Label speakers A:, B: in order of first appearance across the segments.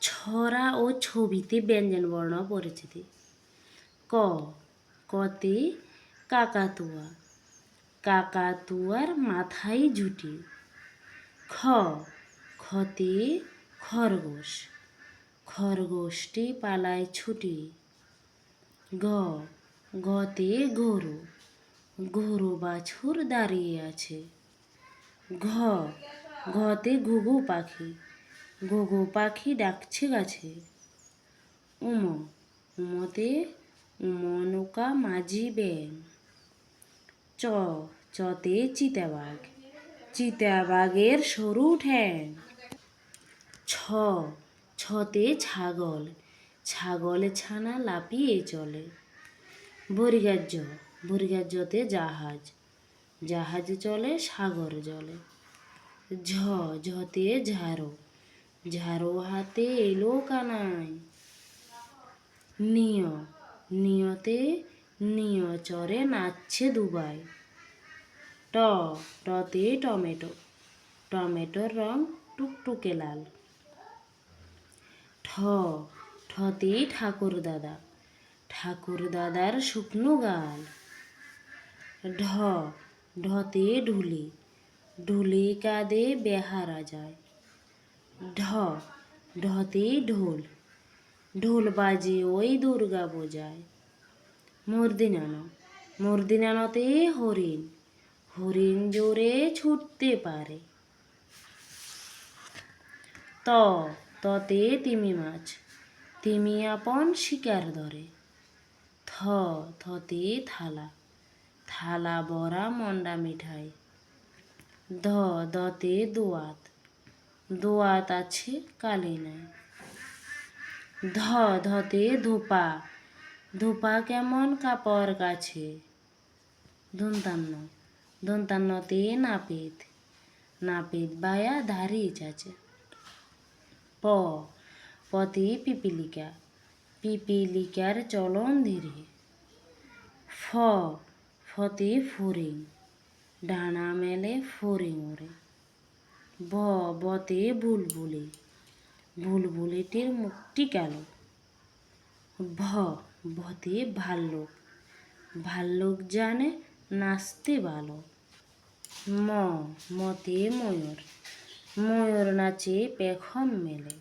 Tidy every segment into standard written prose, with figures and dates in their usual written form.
A: ছড়া ও ছবিতে ব্যঞ্জনবর্ণ পরিচিতি। ক, কতে কাকাতুয়া, কাকাতুয়ার মাথায় ঝুঁটি। খ, খতে খরগোশ, খরগোশটি পালায় ছুটি। গ, গতে গরু, গরু বাছুর দাঁড়িয়ে আছে। ঘ, ঘতে ঘুঘু পাখি, ঘুঘু পাখি ডাকছে গাছে। উম, উমতে উমনৌকা মাঝি ব্যাঙ। চ, চতে চিতাবাঘ, চিতাবাঘের সরু ঠ্যাং। ছ, ছতে ছাগল, ছাগল ছানা লাফিয়ে চলে। বর্গা জ, বর্গা জতে জাহাজ, জাহাজ চলে সাগর জলে। ঝ, ঝতে ঝাড়ু, ঝাড়ু হাতে এলো কানাই। নিয়, নিয়তে নিয় চড়ে নাচছে দুবাই। ট, টতে টমেটো, টমেটোর রং টুকটুকে লাল। ঠ, ঠতে ঠাকুর দাদা, ঠাকুর দাদার শুকনো গাল। ঢ, ঢতে ঢুলি, ঢুলি কাঁধে বেহারা যায়। ঢ, ঢতে ঢোল, ঢোল বাজে ওই দুর্গা বোঝায়। মূর্ধন্যান, মূর্ধন্যানতে হরিণ, হরিণ জোরে ছুটতে পারে। ত, ততে তিমি মাছ, তিমি আপন শিকার ধরে। থ, থতে থালা, থালা ভরা মন্ডা মিঠাই। ধ, ধতে দোয়াত, দোয়াত আছে কালি নাই। ধ, ধতে ধোপা, ধোপা কেমন কাপড় কাছে। দন্তান্ন, দন্তান্নতে নাপিত, নাপিত বায়া ধারি চাচে। প, পতে পিপিলিকা, পিপিলিকার চলন ধীরে। ফ, ফতে ফড়িং, ডানা মেলে ফড়িং ওড়ে। ব, বতে বুলবুলি, বুলবুলিটির মুখটি কালো। ভ, ভতে ভাল্লুক, ভাল্লুক জানে নাচতে ভালো। ম, মতে ময়ূর, ময়ূর নাচে পেখম মেলে।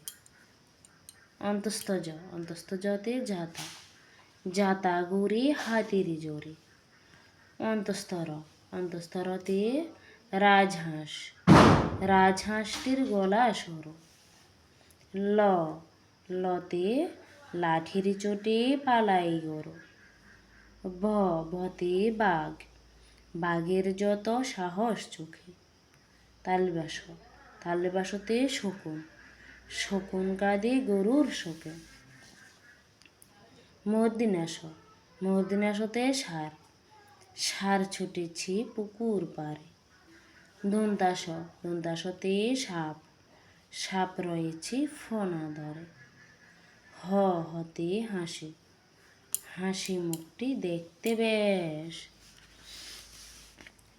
A: অন্তস্থ জ, অন্তস্থ জতে জাতা, জাতা গুড়ি হাতির জোরে। অন্তস্থ র, অন্তস্থ রতে রাজহাঁস, রাজহাঁসটির গলা সরু। ল, লতে লাঠির চোটে পালাই গরু। ব, বতে বাঘ, বাঘের যত সাহস চোখে। তালবাস, তালবাসতে শকুন, শকুন কাঁদে গরুর শোকে। মূর্ধন্যাস, মূর্ধন্যাসতে ষাঁড়, ষাঁড় ছুটেছি পুকুর পাড়ে। দন্তাস, দন্তাসতে সাপ, সাপ রয়েছে ফনা ধরে। হ, হতে হাসি, হাসি মুখটি দেখতে বেশ।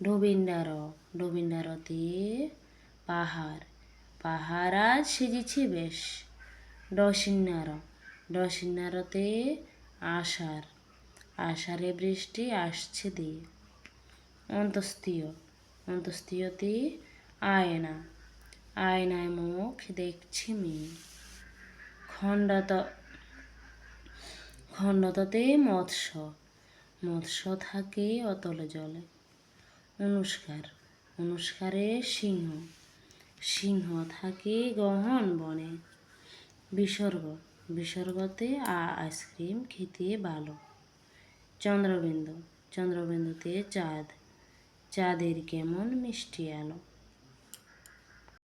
A: ডবিন্ডার, ডবিন্ডারতে পাহাড়, পাহাড় আজ সেজেছে বেশ। ডসিন্নার, ডসিন্নারতে আষাঢ়, আষাঢ়ে বৃষ্টি আসছে দিয়ে। অন্তস্তীয়, অন্তস্তীয়তে আয়না, আয়নায় মুখ দেখছে মেয়ে। খণ্ডত, খণ্ডততে মৎস্য, মৎস্য থাকে অতল জলে। অনুষ্কার, অনুষ্কারে সিংহ, সিংহ থাকে গহন বনে। বিসর্গ, বিসর্গতে আইসক্রিম খেতে ভালো। চন্দ্রবিন্দু, চন্দ্রবিন্দুতে চাঁদ, চাঁদের কেমন মিষ্টি আলো।